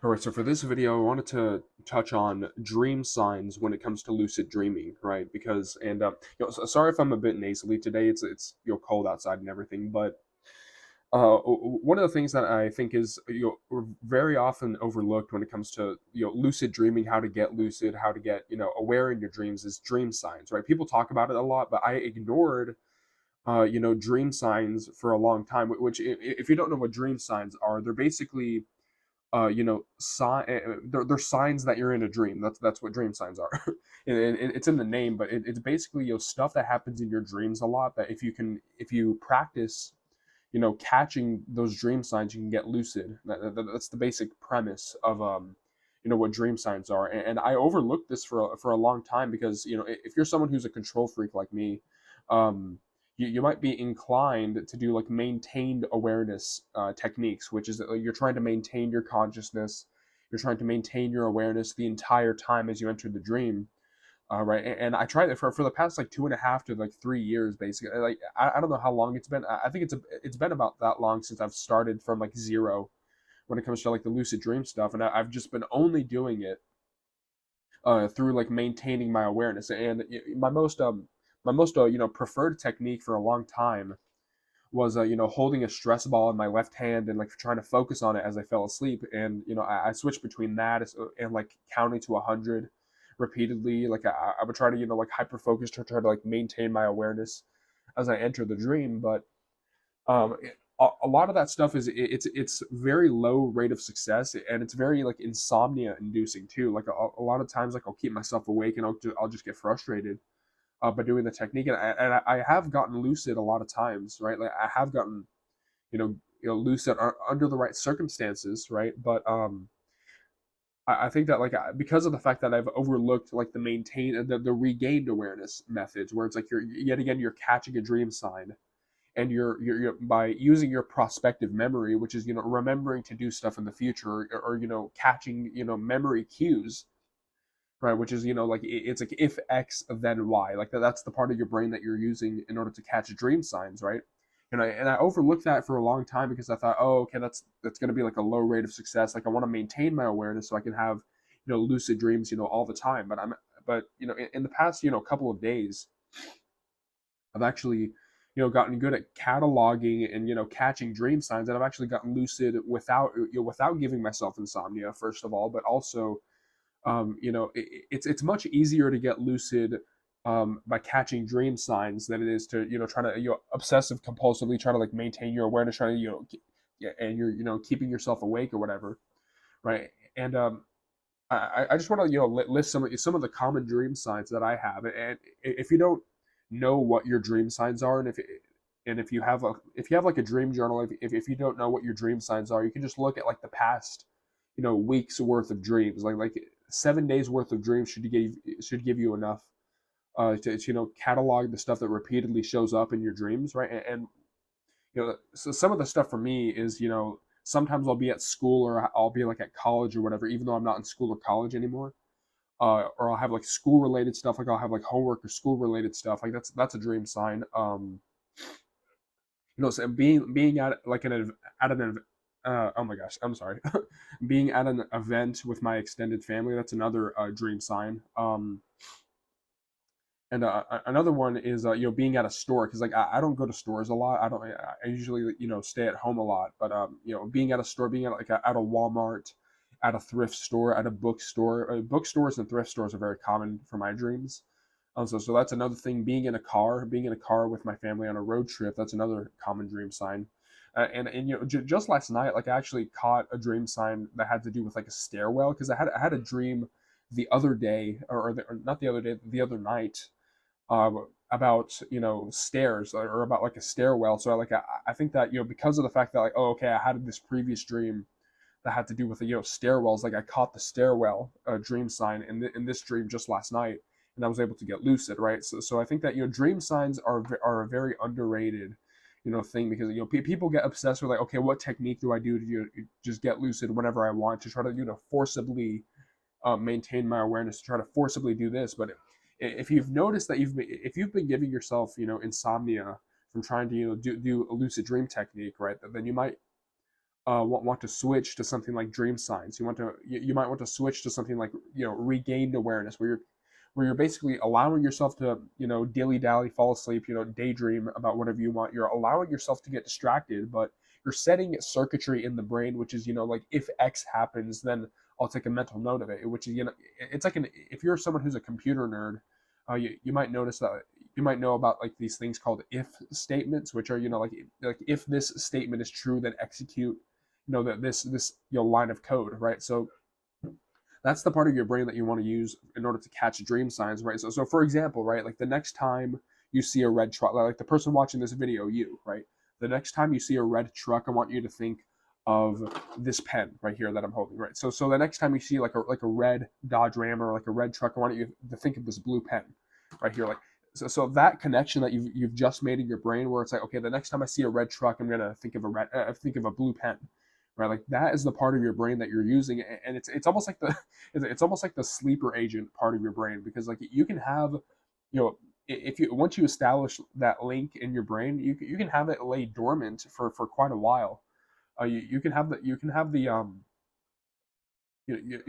All right, so for this video, I wanted to touch on dream signs when it comes to lucid dreaming, right? Because sorry if I'm a bit nasally today. It's cold outside and everything, but one of the things that I think is very often overlooked when it comes to lucid dreaming, how to get lucid, how to get aware in your dreams is dream signs, right? People talk about it a lot, but I ignored dream signs for a long time. Which, if you don't know what dream signs are, they're basically they're signs that you're in a dream. That's what dream signs are. And it's in the name, but it's basically stuff that happens in your dreams a lot. That if you practice catching those dream signs, you can get lucid. That's the basic premise of what dream signs are. And I overlooked this for a long time because if you're someone who's a control freak like me, um, you might be inclined to do like maintained awareness techniques, which is that you're trying to maintain your consciousness, you're trying to maintain your awareness the entire time as you enter the dream. Right, and I tried it for the past like 2.5 to like 3 years, basically. Like I don't know how long it's been. I think it's been about that long since I've started from like zero when it comes to like the lucid dream stuff, and I've just been only doing it through like maintaining my awareness. And my most preferred technique for a long time was holding a stress ball in my left hand and like trying to focus on it as I fell asleep. And I switched between that and like counting to 100 repeatedly. Like I would try to like hyper focus to try to like maintain my awareness as I enter the dream. But a lot of that stuff it's very low rate of success, and it's very like insomnia inducing too. Like a lot of times, like I'll keep myself awake and I'll just get frustrated by doing the technique. And I have gotten lucid a lot of times, right? Like I have gotten lucid under the right circumstances, right? But I think that like because of the fact that I've overlooked like the regained awareness methods, where it's like you're yet again you're catching a dream sign, and you're by using your prospective memory, which is remembering to do stuff in the future, or catching memory cues, right? Which is like it's like if X then Y, like that's the part of your brain that you're using in order to catch dream signs, right? And I overlooked that for a long time because I thought, oh, okay, that's going to be like a low rate of success. Like I want to maintain my awareness so I can have lucid dreams all the time. But in the past couple of days, I've actually gotten good at cataloging and catching dream signs, and I've actually gotten lucid without giving myself insomnia, first of all, but also it's much easier to get lucid by catching dream signs than it is to try to obsessive compulsively try to like maintain your awareness, trying to yeah, and you're keeping yourself awake or whatever, right? And I just want to list some of the common dream signs that I have. And if you don't know what your dream signs are, and if you have like a dream journal, if you don't know what your dream signs are, you can just look at like the past weeks worth of dreams. Like 7 days worth of dreams should give you enough to catalog the stuff that repeatedly shows up in your dreams, right? And so some of the stuff for me is sometimes I'll be at school, or I'll be like at college or whatever, even though I'm not in school or college anymore. Or I'll have like school related stuff, like I'll have like homework or school related stuff, like that's a dream sign. So being at like at an oh my gosh, I'm sorry, being at an event with my extended family, that's another dream sign. And another one is being at a store, because like I don't go to stores a lot. I usually stay at home a lot. But being at a store, being at a Walmart, at a thrift store, at a bookstore. Bookstores and thrift stores are very common for my dreams. So that's another thing. Being in a car with my family on a road trip. That's another common dream sign. And just last night, like I actually caught a dream sign that had to do with like a stairwell, because I had a dream the other day, or not the other day, the other night, about stairs, or about like a stairwell. So I think that because of the fact that like, oh, okay, I had this previous dream that had to do with the stairwells. Like I caught the stairwell dream sign in this dream just last night, and I was able to get lucid, right? So I think that dream signs are a very underrated thing, because people get obsessed with like, okay, what technique do I do to just get lucid whenever I want, to try to forcibly maintain my awareness, to try to forcibly do this. But if you've noticed that if you've been giving yourself insomnia from trying to do a lucid dream technique, right, then you might want to switch to something like Dreamsigns. You might want to switch to something like regained awareness, where you're basically allowing yourself to dilly dally, fall asleep, daydream about whatever you want. You're allowing yourself to get distracted, but you're setting circuitry in the brain, which is like if X happens, then I'll take a mental note of it. Which is it's like if you're someone who's a computer nerd, you might notice that you might know about like these things called if statements, which are like if this statement is true, then execute that this line of code, right? So that's the part of your brain that you want to use in order to catch dream signs, right? So for example, right, like the next time you see a red truck, like the person watching this video, right? The next time you see a red truck, I want you to think of this pen right here that I'm holding, right? So the next time you see like a red Dodge Ram or like a red truck, I want you to think of this blue pen right here, like. So that connection that you've just made in your brain, where it's like, okay, the next time I see a red truck, I'm gonna think of a blue pen, right? Like that is the part of your brain that you're using, and it's almost like it's almost like the sleeper agent part of your brain, because like you can have, if you once you establish that link in your brain, you can have it lay dormant for quite a while. You can have the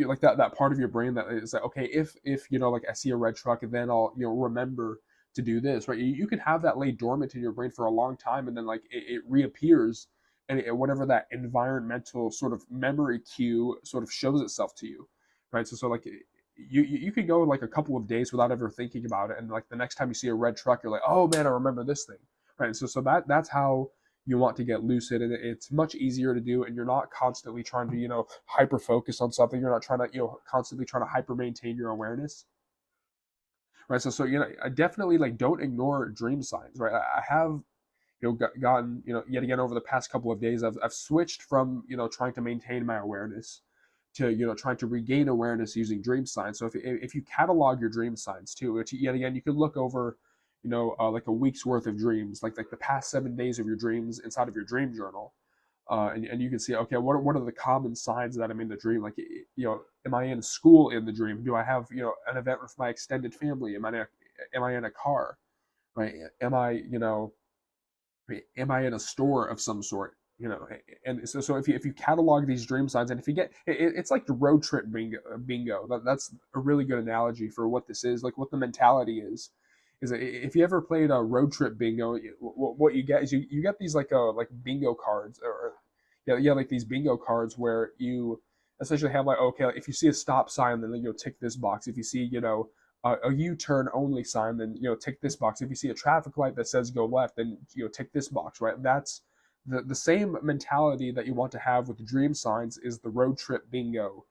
like that part of your brain that is like, okay, if like I see a red truck, then I'll remember to do this, right? You can have that lay dormant in your brain for a long time, and then like it reappears, and whatever that environmental sort of memory cue sort of shows itself to you, right? So like you could go like a couple of days without ever thinking about it, and like the next time you see a red truck, you're like, oh man, I remember this thing, right? So that's how you want to get lucid, and it's much easier to do, and you're not constantly trying to hyper focus on something. You're not trying to constantly trying to hyper maintain your awareness, right? So I definitely like don't ignore dream signs, right? I have gotten yet again over the past couple of days, I've switched from trying to maintain my awareness to trying to regain awareness using dream signs. So if you catalog your dream signs too, which yet again you could look over like a week's worth of dreams, like the past 7 days of your dreams inside of your dream journal, and you can see, okay, what are the common signs that I'm in the dream? Like am I in school in the dream? Do I have an event with my extended family? Am I in a car, right? Am I in a store of some sort? And so if you catalog these dream signs, and if you get it's like the road trip bingo. That's a really good analogy for what this is, like what the mentality is that if you ever played a road trip bingo, what you get is you get these like bingo cards, or yeah, like these bingo cards where you essentially have like, okay, like if you see a stop sign, then tick this box. If you see a U-turn only sign, then tick this box. If you see a traffic light that says go left, then tick this box, right? That's the same mentality that you want to have with dream signs, is the road trip bingo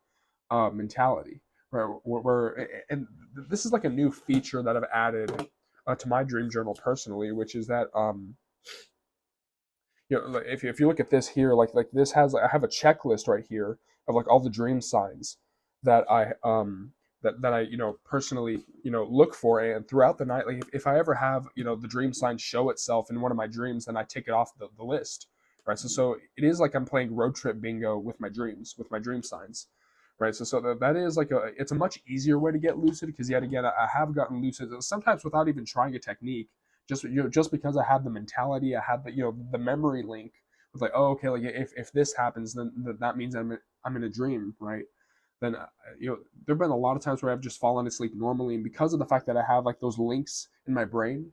mentality, right? And this is like a new feature that I've added to my dream journal personally, which is that like, if you look at this here, like this I have a checklist right here of like all the dream signs that I personally look for, and throughout the night, like if I ever have the dream sign show itself in one of my dreams, then I take it off the list, right? So it is like I'm playing road trip bingo with my dreams, with my dream signs, right? So that is like it's a much easier way to get lucid, because yet again I have gotten lucid sometimes without even trying a technique, just because I have the mentality, I have the memory link with like, oh, okay, like if this happens, then that means I'm in a dream, right? Then there've been a lot of times where I've just fallen asleep normally, and because of the fact that I have like those links in my brain,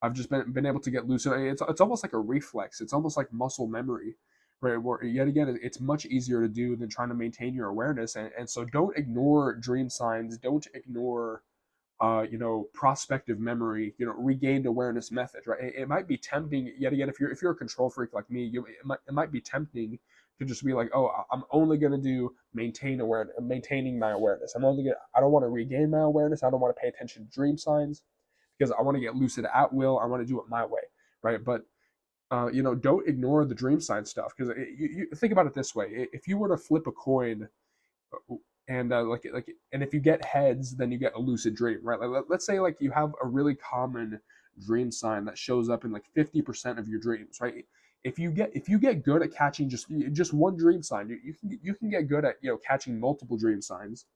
I've just been able to get lucid. It's almost like a reflex. It's almost like muscle memory, right? Where yet again, it's much easier to do than trying to maintain your awareness. And so don't ignore dream signs. Don't ignore prospective memory, regained awareness method, right? It might be tempting, yet again, if you're a control freak like me, it might be tempting to just be like, oh, I'm only going to do maintaining my awareness. I don't want to regain my awareness. I don't want to pay attention to dream signs, because I want to get lucid at will. I want to do it my way, right? But don't ignore the dream sign stuff, because you think about it this way: if you were to flip a coin, and and if you get heads, then you get a lucid dream, right? Like, let's say like you have a really common dream sign that shows up in like 50% of your dreams, right? If you get good at catching just one dream sign, you can get good at catching multiple dream signs,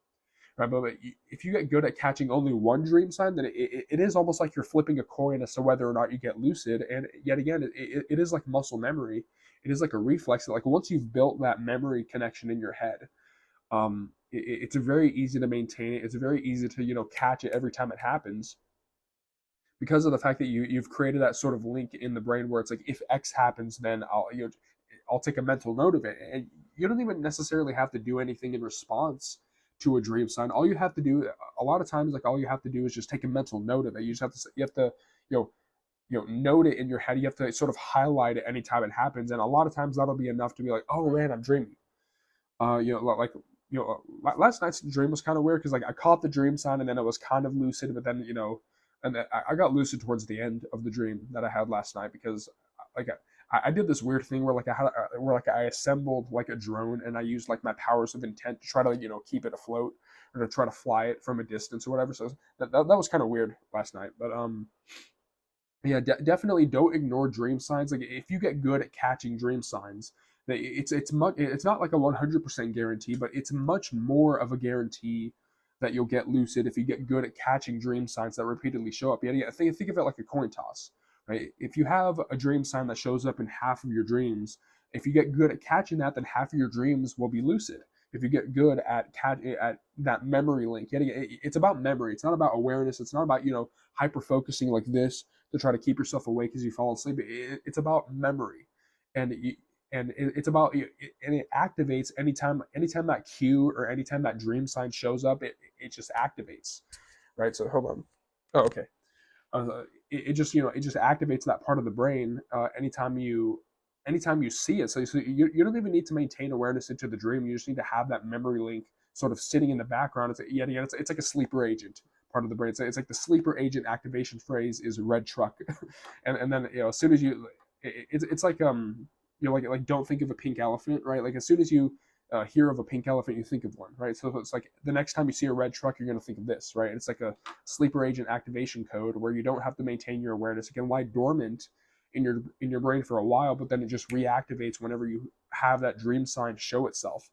right? But if you get good at catching only one dream sign, then it is almost like you're flipping a coin as to whether or not you get lucid. And yet again, it is like muscle memory. it is like a reflex. Like once you've built that memory connection in your head, it's very easy to maintain it. It's very easy to catch it every time it happens, because of the fact that you've created that sort of link in the brain where it's like, if X happens, then I'll take a mental note of it, and you don't even necessarily have to do anything in response to a dream sign. All you have to do, a lot of times, like all you have to do is just take a mental note of it. You have to note it in your head. You have to sort of highlight it anytime it happens, and a lot of times that'll be enough to be like, oh man, I'm dreaming. Like last night's dream was kind of weird because like I caught the dream sign and then it was kind of lucid, but then and I got lucid towards the end of the dream that I had last night, because like I did this weird thing where like I assembled like a drone, and I used like my powers of intent to try to keep it afloat, or to try to fly it from a distance or whatever. So that was kind of weird last night, but yeah, definitely don't ignore dream signs. Like if you get good at catching dream signs, it's not like a 100% guarantee, but it's much more of a guarantee that you'll get lucid if you get good at catching dream signs that repeatedly show up. Yeah, think of it like a coin toss, right? If you have a dream sign that shows up in half of your dreams, if you get good at catching that, then half of your dreams will be lucid. If you get good at that memory link, it's about memory. It's not about awareness. It's not about hyper focusing like this to try to keep yourself awake as you fall asleep. It's about memory, and it's about and it activates anytime that cue or anytime that dream sign shows up. It just activates, right? So hold on. Oh, okay. It just it just activates that part of the brain anytime you see it. So you don't even need to maintain awareness into the dream. You just need to have that memory link sort of sitting in the background. It's like a sleeper agent part of the brain. It's like the sleeper agent activation phrase is red truck, and then as soon as it's like like don't think of a pink elephant, right? Like as soon as you hear of a pink elephant, you think of one, right? So it's like the next time you see a red truck, you're going to think of this, right? It's like a sleeper agent activation code where you don't have to maintain your awareness. It can lie dormant in your brain for a while, but then it just reactivates whenever you have that dream sign show itself.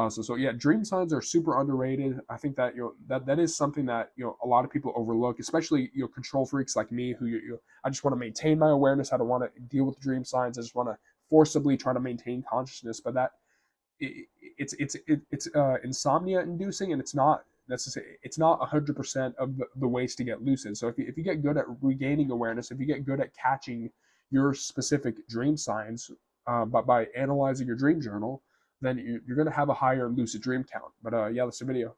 So yeah, dream signs are super underrated. I think that that is something that a lot of people overlook, especially control freaks like me, who I just want to maintain my awareness. I don't want to deal with dream signs. I just want to forcibly try to maintain consciousness, but that it's insomnia inducing, and it's not necessarily, it's not 100% of the ways to get lucid. So if you get good at regaining awareness, if you get good at catching your specific dream signs, but by analyzing your dream journal, then you're going to have a higher lucid dream count. But yeah, that's the video.